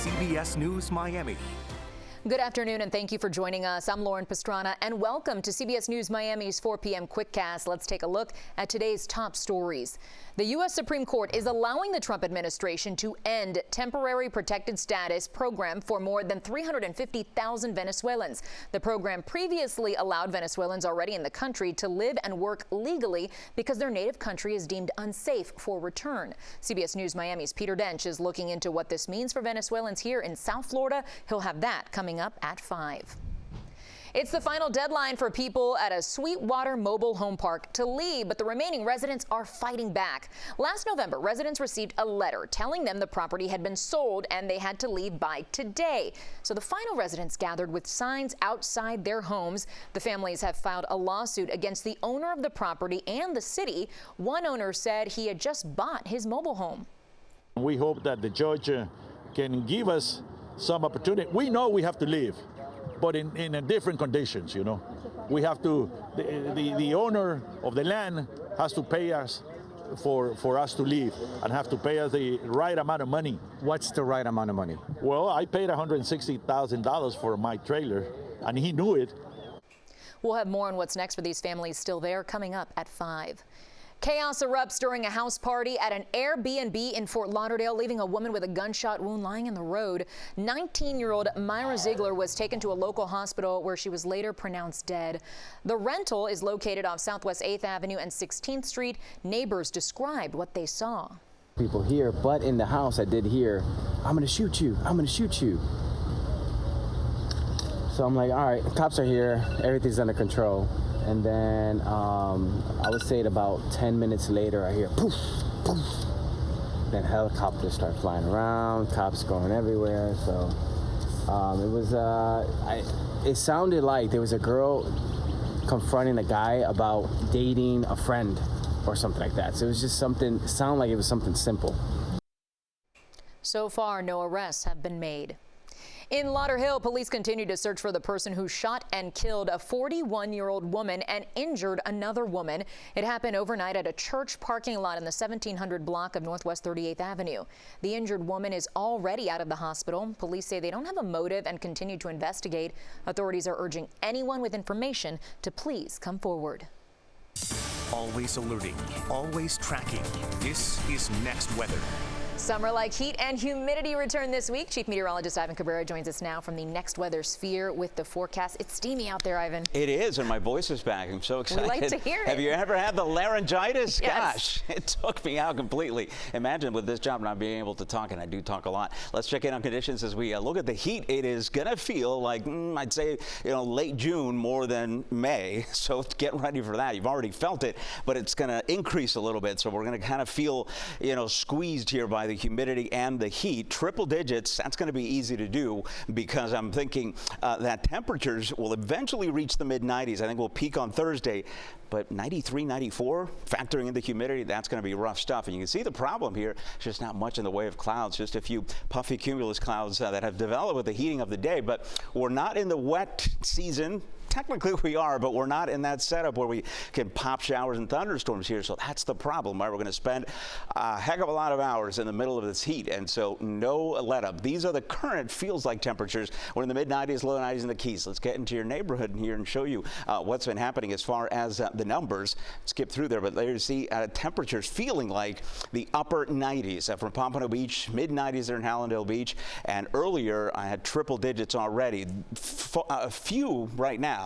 CBS News Miami. Good afternoon and thank you for joining us. I'm Lauren Pastrana and welcome to CBS News Miami's 4 p.m. Quickcast. Let's take a look at today's top stories. The U.S. Supreme Court is allowing the Trump administration to end temporary protected status program for more than 350,000 Venezuelans. The program previously allowed Venezuelans already in the country to live and work legally because their native country is deemed unsafe for return. CBS News Miami's Peter Dench is looking into what this means for Venezuelans here in South Florida. He'll have that coming up at 5. It's the final deadline for people at a Sweetwater Mobile Home park to leave, but the remaining residents are fighting back. Last November, residents received a letter telling them the property had been sold and they had to leave by today. So the final residents gathered with signs outside their homes. The families have filed a lawsuit against the owner of the property and the city. One owner said he had just bought his mobile home. We hope that the judge can give us some opportunity. We know we have to leave, but in different conditions, you know. We have to, the owner of the land has to pay us for us to leave and have to pay us the right amount of money. What's the right amount of money? Well, I paid $160,000 for my trailer, and he knew it. We'll have more on what's next for these families still there coming up at 5. Chaos erupts during a house party at an Airbnb in Fort Lauderdale, leaving a woman with a gunshot wound lying in the road. 19-year-old Myra Ziegler was taken to a local hospital where she was later pronounced dead. The rental is located off Southwest 8th Avenue and 16th Street. Neighbors described what they saw. People here, but in the house I did hear, "I'm gonna shoot you, I'm gonna shoot you." So I'm like, all right, the cops are here, everything's under control. And then I would say about 10 minutes later, I hear poof, poof. Then helicopters start flying around, cops going everywhere. So it sounded like there was a girl confronting a guy about dating a friend or something like that. So it was just something, it sounded like it was something simple. So far, no arrests have been made. In Lauderhill, police continue to search for the person who shot and killed a 41-year-old woman and injured another woman. It happened overnight at a church parking lot in the 1700 block of Northwest 38th Avenue. The injured woman is already out of the hospital. Police say they don't have a motive and continue to investigate. Authorities are urging anyone with information to please come forward. Always alerting, always tracking. This is Next Weather. Summer-like heat and humidity return this week. Chief Meteorologist Ivan Cabrera joins us now from the Next Weather Sphere with the forecast. It's steamy out there, Ivan. It is, and my voice is back. I'm so excited. We like to hear it. Have you ever had the laryngitis? Yes. Gosh, it took me out completely. Imagine with this job not being able to talk, and I do talk a lot. Let's check in on conditions as we look at the heat. It is going to feel like, I'd say, late June more than May. So get ready for that. You've already felt it, but it's going to increase a little bit. So we're going to kind of feel, squeezed here by the humidity and the heat. Triple digits, that's going to be easy to do because I'm thinking that temperatures will eventually reach the mid-90s. I think we'll peak on Thursday, but 93, 94, factoring in the humidity, that's going to be rough stuff. And you can see the problem here, it's just not much in the way of clouds, just a few puffy cumulus clouds that have developed with the heating of the day. But we're not in the wet season. Technically we are, but we're not in that setup where we can pop showers and thunderstorms here. So that's the problem, right? We're going to spend a heck of a lot of hours in the middle of this heat, and so no let up. These are the current feels like temperatures. We're in the mid-90s, low 90s in the Keys. Let's get into your neighborhood here and show you what's been happening as far as the numbers. Skip through there, but there you see temperatures feeling like the upper 90s from Pompano Beach, mid-90s there in Hallandale Beach, and earlier I had triple digits already. A few right now.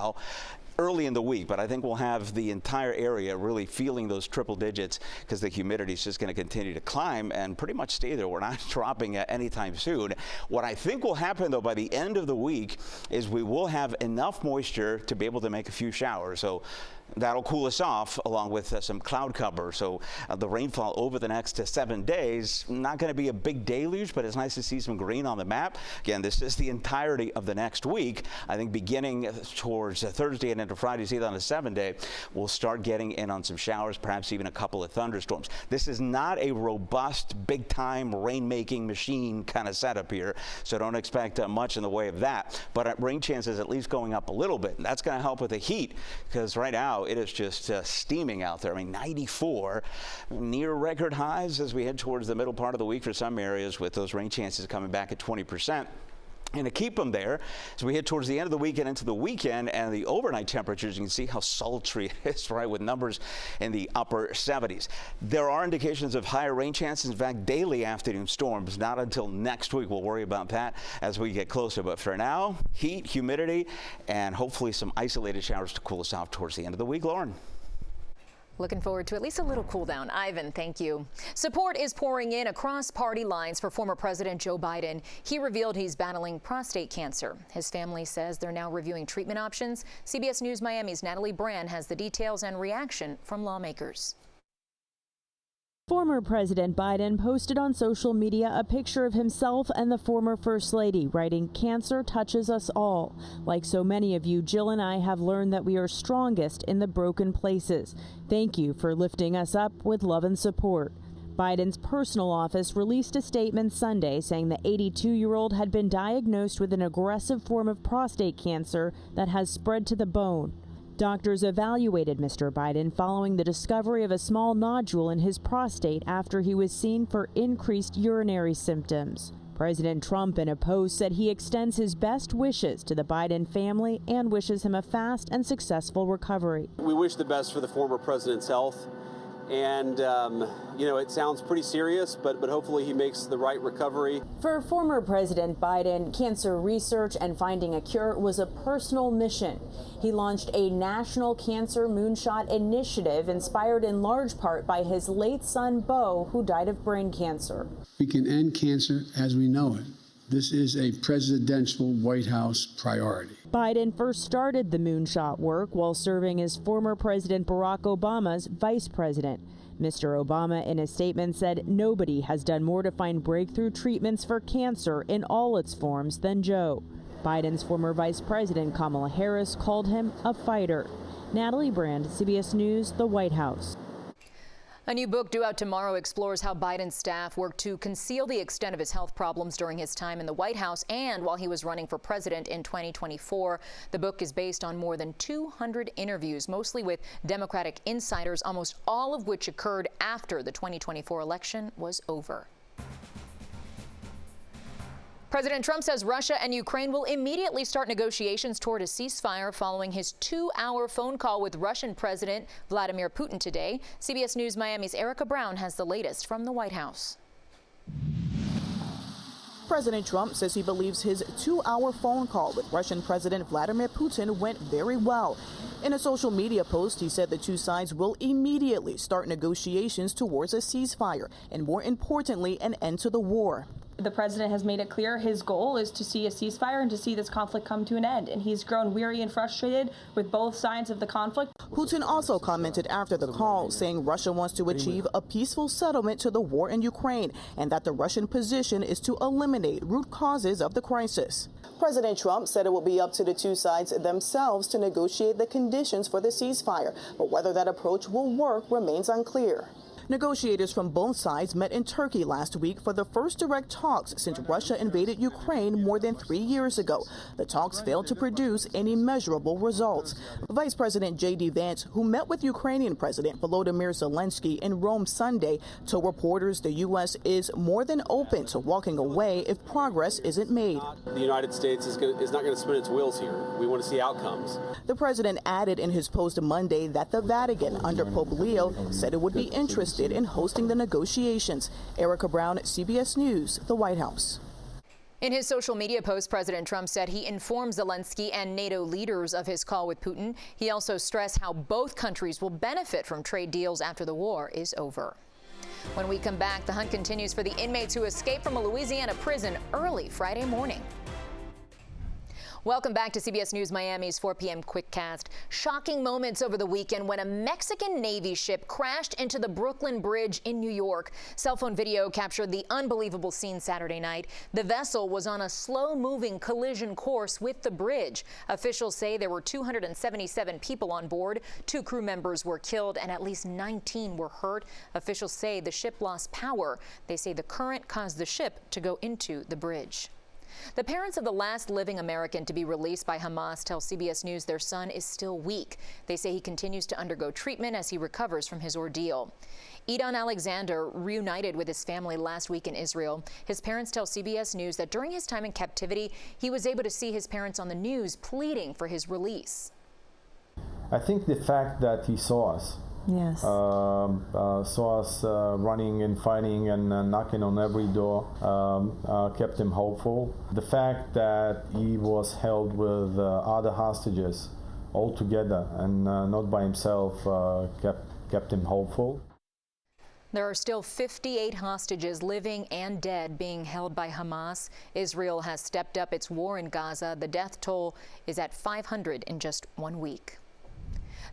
Early in the week, but I think we'll have the entire area really feeling those triple digits because the humidity is just going to continue to climb and pretty much stay there. We're not dropping anytime soon. What I think will happen, though, by the end of the week is we will have enough moisture to be able to make a few showers. So that'll cool us off along with some cloud cover. So the rainfall over the next 7 days, not going to be a big deluge, but it's nice to see some green on the map. Again, this is the entirety of the next week. I think beginning towards Thursday and into Friday, see that on a 7-day, we'll start getting in on some showers, perhaps even a couple of thunderstorms. This is not a robust, big-time rain-making machine kind of setup here, so don't expect much in the way of that. But rain chances at least going up a little bit, and that's going to help with the heat because right now now it is just steaming out there. I mean, 94 near record highs as we head towards the middle part of the week for some areas, with those rain chances coming back at 20%. And to keep them there, as we head towards the end of the weekend into the weekend, and the overnight temperatures, you can see how sultry it is, right, with numbers in the upper 70s. There are indications of higher rain chances, in fact, daily afternoon storms. Not until next week. We'll worry about that as we get closer. But for now, heat, humidity, and hopefully some isolated showers to cool us off towards the end of the week. Lauren. Looking forward to at least a little cool down. Ivan, thank you. Support is pouring in across party lines for former President Joe Biden. He revealed he's battling prostate cancer. His family says they're now reviewing treatment options. CBS News Miami's Natalie Brand has the details and reaction from lawmakers. Former President Biden posted on social media a picture of himself and the former First Lady, writing, "Cancer touches us all. Like so many of you, Jill and I have learned that we are strongest in the broken places. Thank you for lifting us up with love and support." Biden's personal office released a statement Sunday saying the 82-year-old had been diagnosed with an aggressive form of prostate cancer that has spread to the bone. Doctors evaluated Mr. Biden following the discovery of a small nodule in his prostate after he was seen for increased urinary symptoms. President Trump, in a post, said he extends his best wishes to the Biden family and wishes him a fast and successful recovery. We wish the best for the former president's health. And, you know, it sounds pretty serious, but hopefully he makes the right recovery. For former President Biden, cancer research and finding a cure was a personal mission. He launched a national cancer moonshot initiative inspired in large part by his late son, Beau, who died of brain cancer. We can end cancer as we know it. This is a presidential White House priority. Biden first started the moonshot work while serving as former President Barack Obama's vice president. Mr. Obama, in a statement, said nobody has done more to find breakthrough treatments for cancer in all its forms than Joe. Biden's former vice president, Kamala Harris, called him a fighter. Natalie Brand, CBS News, the White House. A new book due out tomorrow explores how Biden's staff worked to conceal the extent of his health problems during his time in the White House and while he was running for president in 2024. The book is based on more than 200 interviews, mostly with Democratic insiders, almost all of which occurred after the 2024 election was over. President Trump says Russia and Ukraine will immediately start negotiations toward a ceasefire following his 2-hour phone call with Russian President Vladimir Putin today. CBS News Miami's Erica Brown has the latest from the White House. President Trump says he believes his 2-hour phone call with Russian President Vladimir Putin went very well. In a social media post, he said the two sides will immediately start negotiations towards a ceasefire and, more importantly, an end to the war. The president has made it clear his goal is to see a ceasefire and to see this conflict come to an end. And he's grown weary and frustrated with both sides of the conflict. Putin also commented after the call, saying Russia wants to achieve a peaceful settlement to the war in Ukraine and that the Russian position is to eliminate root causes of the crisis. President Trump said it will be up to the two sides themselves to negotiate the conditions for the ceasefire, but whether that approach will work remains unclear. Negotiators from both sides met in Turkey last week for the first direct talks since Russia invaded Ukraine more than 3 years ago. The talks failed to produce any measurable results. Vice President J.D. Vance, who met with Ukrainian President Volodymyr Zelensky in Rome Sunday, told reporters the U.S. is more than open to walking away if progress isn't made. The United States is not going to spin its wheels here. We want to see outcomes. The president added in his post Monday that the Vatican, under Pope Leo, said it would be interested in hosting the negotiations. Erica Brown, CBS News, the White House. In his social media post, President Trump said he informed Zelensky and NATO leaders of his call with Putin. He also stressed how both countries will benefit from trade deals after the war is over. When we come back, the hunt continues for the inmates who escaped from a Louisiana prison early Friday morning. Welcome back to CBS News Miami's 4 p.m. Quickcast. Shocking moments over the weekend when a Mexican Navy ship crashed into the Brooklyn Bridge in New York. Cell phone video captured the unbelievable scene Saturday night. The vessel was on a slow-moving collision course with the bridge. Officials say there were 277 people on board. 2 crew members were killed and at least 19 were hurt. Officials say the ship lost power. They say the current caused the ship to go into the bridge. The parents of the last living American to be released by Hamas tell CBS News their son is still weak. They say he continues to undergo treatment as he recovers from his ordeal. Edan Alexander reunited with his family last week in Israel. His parents tell CBS News that during his time in captivity, he was able to see his parents on the news pleading for his release. I think the fact that he saw us, saw us running and fighting and knocking on every door, kept him hopeful. The fact that he was held with other hostages all together and not by himself kept him hopeful. There are still 58 hostages, living and dead, being held by Hamas. Israel has stepped up its war in Gaza. The death toll is at 500 in just 1 week.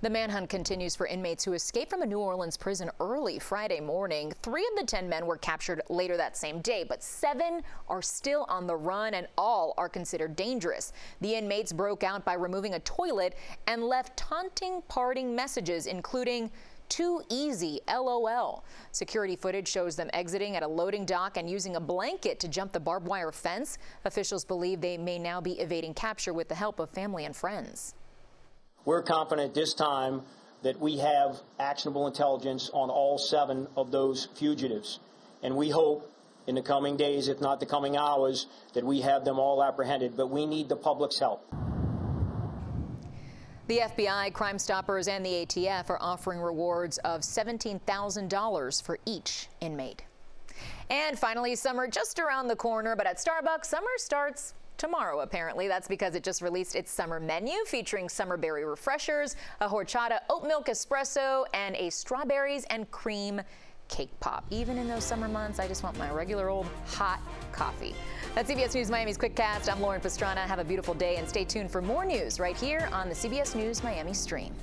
The manhunt continues for inmates who escaped from a New Orleans prison early Friday morning. 3 of the 10 men were captured later that same day, but 7 are still on the run and all are considered dangerous. The inmates broke out by removing a toilet and left taunting, parting messages, including "Too easy, LOL." Security footage shows them exiting at a loading dock and using a blanket to jump the barbed wire fence. Officials believe they may now be evading capture with the help of family and friends. We're confident this time that we have actionable intelligence on all 7 of those fugitives. And we hope in the coming days, if not the coming hours, that we have them all apprehended. But we need the public's help. The FBI, Crime Stoppers, and the ATF are offering rewards of $17,000 for each inmate. And finally, summer just around the corner, but at Starbucks, summer starts tomorrow, apparently. That's because it just released its summer menu featuring summer berry refreshers, a horchata oat milk espresso, and a strawberries and cream cake pop. Even in those summer months, I just want my regular old hot coffee. That's CBS News Miami's Quickcast. I'm Lauren Pastrana. Have a beautiful day and stay tuned for more news right here on the CBS News Miami stream.